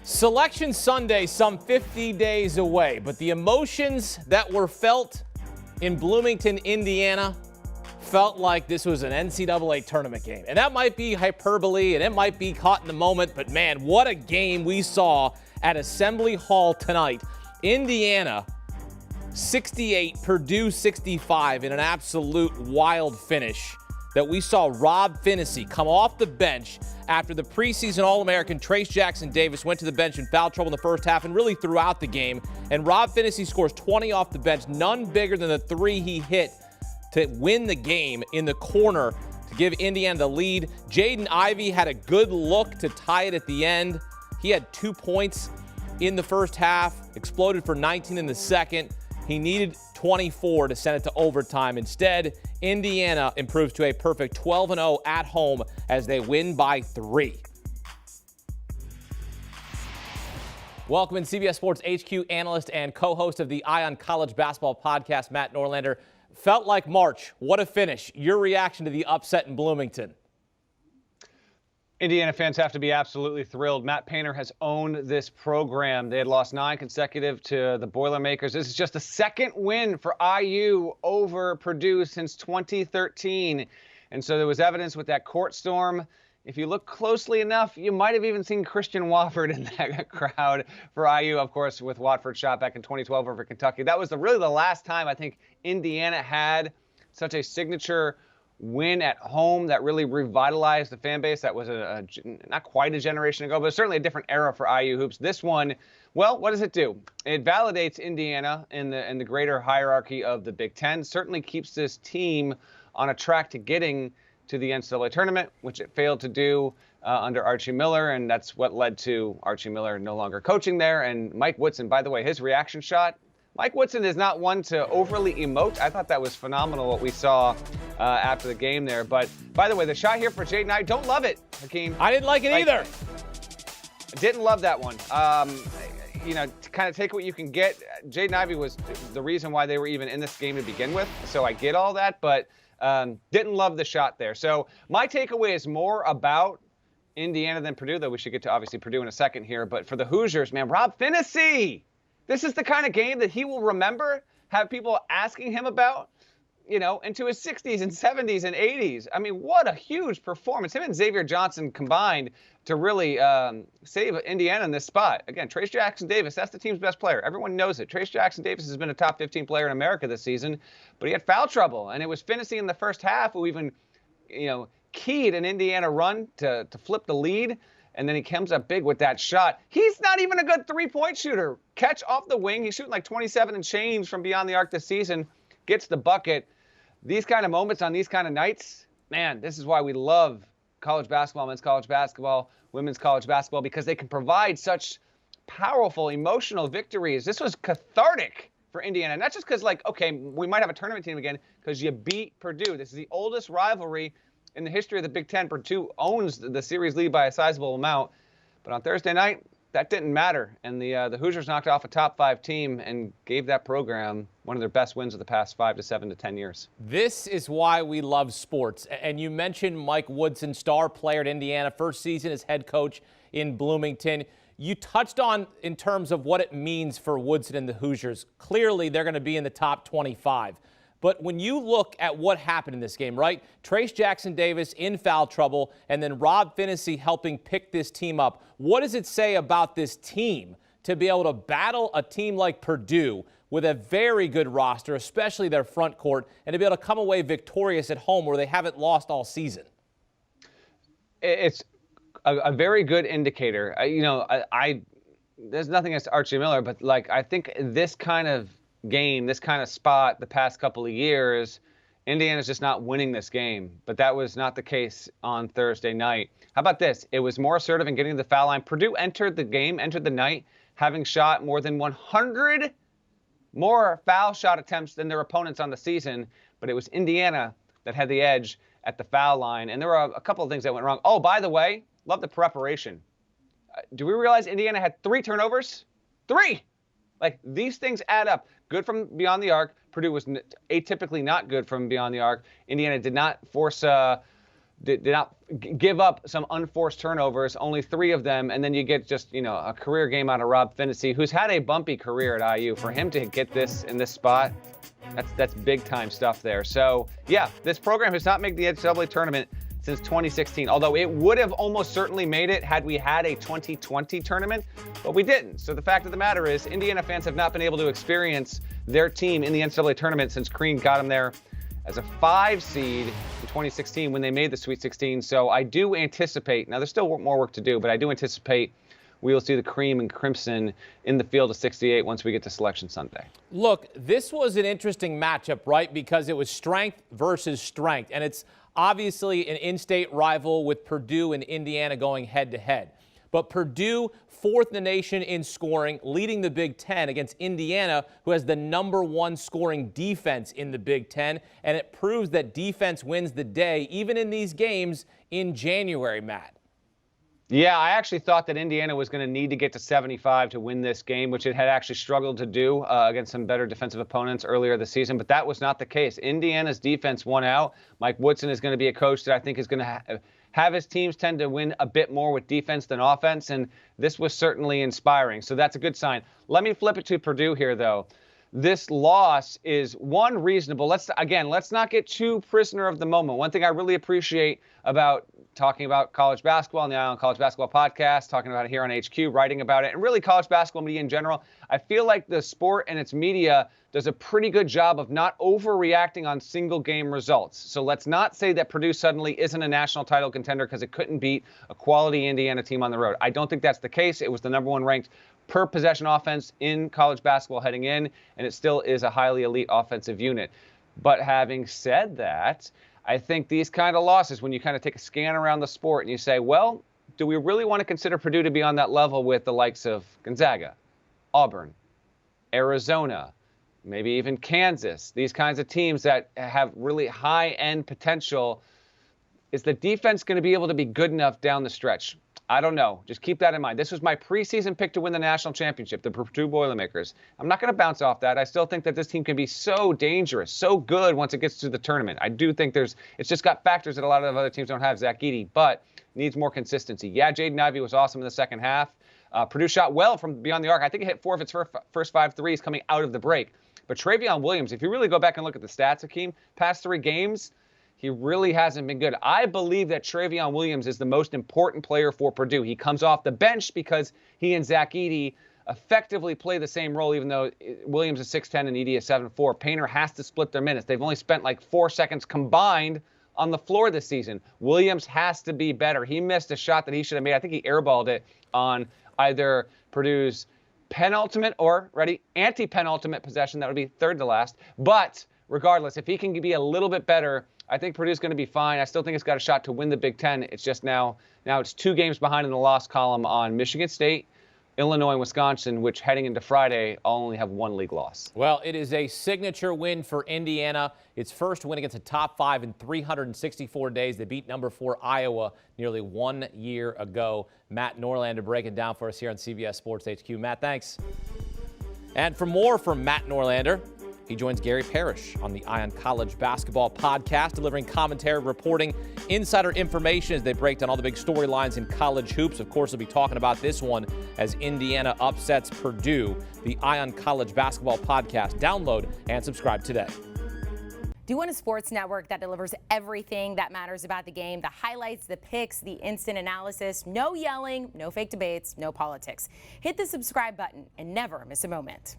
Selection Sunday, some 50 days away, but the emotions that were felt in Bloomington, Indiana, felt like this was an NCAA tournament game. And that might be hyperbole, and it might be caught in the moment, but man, what a game we saw at Assembly Hall tonight. Indiana, 68, Purdue 65 in an absolute wild finish that we saw Rob Phinisee come off the bench after the preseason All-American Trace Jackson-Davis went to the bench in foul trouble in the first half and really throughout the game. And Rob Phinisee scores 20 off the bench, none bigger than the three he hit to win the game in the corner to give Indiana the lead. Jaden Ivey had a good look to tie it at the end. He had 2 points in the first half, exploded for 19 in the second. He needed 24 to send it to overtime. Instead, Indiana improves to a perfect 12-0 at home as they win by 3. Welcome in CBS Sports HQ analyst and co-host of the Eye on College Basketball podcast, Matt Norlander. Felt like March. What a finish. Your reaction to the upset in Bloomington? Indiana fans have to be absolutely thrilled. Matt Painter has owned this program. They had lost 9 consecutive to the Boilermakers. This is just the second win for IU over Purdue since 2013. And so there was evidence with that court storm. If you look closely enough, you might have even seen Christian Wofford in that crowd for IU, of course, with Watford's shot back in 2012 over Kentucky. That was really the last time I think Indiana had such a signature win at home that really revitalized the fan base. That was not quite a generation ago, but certainly a different era for IU hoops. This one, well, what does it do? It validates Indiana in the greater hierarchy of the Big Ten. Certainly keeps this team on a track to getting to the NCAA tournament, which it failed to do under Archie Miller, and that's what led to Archie Miller no longer coaching there. And Mike Woodson, by the way, his reaction shot. Mike Woodson is not one to overly emote. I thought that was phenomenal what we saw after the game there. But, by the way, the shot here for Jaden Ivey, don't love it, Hakeem. I didn't like it either. Didn't love that one. To kind of take what you can get. Jaden Ivey was the reason why they were even in this game to begin with, so I get all that, but didn't love the shot there. So my takeaway is more about Indiana than Purdue, though we should get to, obviously, Purdue in a second here. But for the Hoosiers, man, Rob Phinisee! This is the kind of game that he will remember, have people asking him about, into his 60s and 70s and 80s. I mean, what a huge performance. Him and Xavier Johnson combined to really save Indiana in this spot. Again, Trace Jackson-Davis, that's the team's best player. Everyone knows it. Trace Jackson-Davis has been a top 15 player in America this season, but he had foul trouble. And it was Phinisee in the first half who even, keyed an Indiana run to flip the lead. And then he comes up big with that shot. He's not even a good three-point shooter. Catch off the wing. He's shooting like 27 and change from beyond the arc this season. Gets the bucket. These kind of moments on these kind of nights, man, this is why we love college basketball, men's college basketball, women's college basketball, because they can provide such powerful emotional victories. This was cathartic for Indiana. Not just because, we might have a tournament team again, because you beat Purdue. This is the oldest rivalry in the history of the Big Ten. Purdue owns the series lead by a sizable amount. But on Thursday night, that didn't matter. And the Hoosiers knocked off a top 5 team and gave that program one of their best wins of the past 5 to 7 to 10 years. This is why we love sports. And you mentioned Mike Woodson, star player at Indiana, first season as head coach in Bloomington. You touched on in terms of what it means for Woodson and the Hoosiers. Clearly, they're going to be in the top 25. But when you look at what happened in this game, right? Trace Jackson-Davis in foul trouble, and then Rob Phinisee helping pick this team up. What does it say about this team to be able to battle a team like Purdue with a very good roster, especially their front court, and to be able to come away victorious at home where they haven't lost all season? It's a very good indicator. There's nothing against Archie Miller, but I think this kind of game, this kind of spot the past couple of years, Indiana's just not winning this game. But that was not the case on Thursday night. How about this? It was more assertive in getting to the foul line. Purdue entered the night, having shot more than 100 more foul shot attempts than their opponents on the season. But it was Indiana that had the edge at the foul line. And there were a couple of things that went wrong. Oh, by the way, love the preparation. Do we realize Indiana had 3 turnovers? 3! These things add up. Good from beyond the arc. Purdue was atypically not good from beyond the arc. Indiana did not force did not give up some unforced turnovers, only 3 of them, and then you get just, a career game out of Rob Finney, who's had a bumpy career at IU. For him to get this in this spot, that's big time stuff there. So yeah, this program has not made the NCAA tournament since 2016, although it would have almost certainly made it had we had a 2020 tournament, but we didn't. So the fact of the matter is, Indiana fans have not been able to experience their team in the NCAA tournament since Crean got them there as a 5 seed in 2016 when they made the Sweet 16. So I do anticipate, now there's still more work to do, but I do anticipate we will see the cream and crimson in the field of 68 once we get to Selection Sunday. Look, this was an interesting matchup, right? Because it was strength versus strength. And it's obviously an in-state rival with Purdue and Indiana going head-to-head. But Purdue, 4th in the nation in scoring, leading the Big Ten against Indiana, who has the #1 scoring defense in the Big Ten. And it proves that defense wins the day, even in these games in January, Matt. Yeah, I actually thought that Indiana was going to need to get to 75 to win this game, which it had actually struggled to do against some better defensive opponents earlier this season, but that was not the case. Indiana's defense won out. Mike Woodson is going to be a coach that I think is going to have his teams tend to win a bit more with defense than offense, and this was certainly inspiring, so that's a good sign. Let me flip it to Purdue here, though. This loss is, one, reasonable. Let's not get too prisoner of the moment. One thing I really appreciate about talking about college basketball on the Island College Basketball Podcast, talking about it here on HQ, writing about it, and really college basketball media in general, I feel like the sport and its media does a pretty good job of not overreacting on single game results. So let's not say that Purdue suddenly isn't a national title contender because it couldn't beat a quality Indiana team on the road. I don't think that's the case. It was the #1 ranked per possession offense in college basketball heading in, and it still is a highly elite offensive unit. But having said that, I think these kind of losses, when you kind of take a scan around the sport and you say, well, do we really want to consider Purdue to be on that level with the likes of Gonzaga, Auburn, Arizona, maybe even Kansas, these kinds of teams that have really high-end potential? Is the defense going to be able to be good enough down the stretch? I don't know. Just keep that in mind. This was my preseason pick to win the national championship, the Purdue Boilermakers. I'm not going to bounce off that. I still think that this team can be so dangerous, so good once it gets to the tournament. I do think it's just got factors that a lot of other teams don't have, Zach Edey, but needs more consistency. Yeah, Jaden Ivey was awesome in the second half. Purdue shot well from beyond the arc. I think it hit 4 of its first 5 threes coming out of the break. But Travion Williams, if you really go back and look at the stats, Hakeem, past 3 games, he really hasn't been good. I believe that Travion Williams is the most important player for Purdue. He comes off the bench because he and Zach Edey effectively play the same role, even though Williams is 6'10 and Edey is 7'4. Painter has to split their minutes. They've only spent like 4 seconds combined on the floor this season. Williams has to be better. He missed a shot that he should have made. I think he airballed it on either Purdue's penultimate or, anti-penultimate possession. That would be third to last. But regardless, if he can be a little bit better, I think Purdue's going to be fine. I still think it's got a shot to win the Big Ten. It's just now it's 2 games behind in the loss column on Michigan State, Illinois, and Wisconsin, which heading into Friday only have 1 league loss. Well, it is a signature win for Indiana. Its first win against a top 5 in 364 days. They beat #4 Iowa nearly 1 year ago. Matt Norlander breaking down for us here on CBS Sports HQ. Matt, thanks. And for more from Matt Norlander, he joins Gary Parrish on the Ion College Basketball Podcast, delivering commentary, reporting insider information as they break down all the big storylines in college hoops. Of course, we'll be talking about this one as Indiana upsets Purdue. The Ion College Basketball Podcast. Download and subscribe today. Do you want a sports network that delivers everything that matters about the game? The highlights, the picks, the instant analysis, no yelling, no fake debates, no politics. Hit the subscribe button and never miss a moment.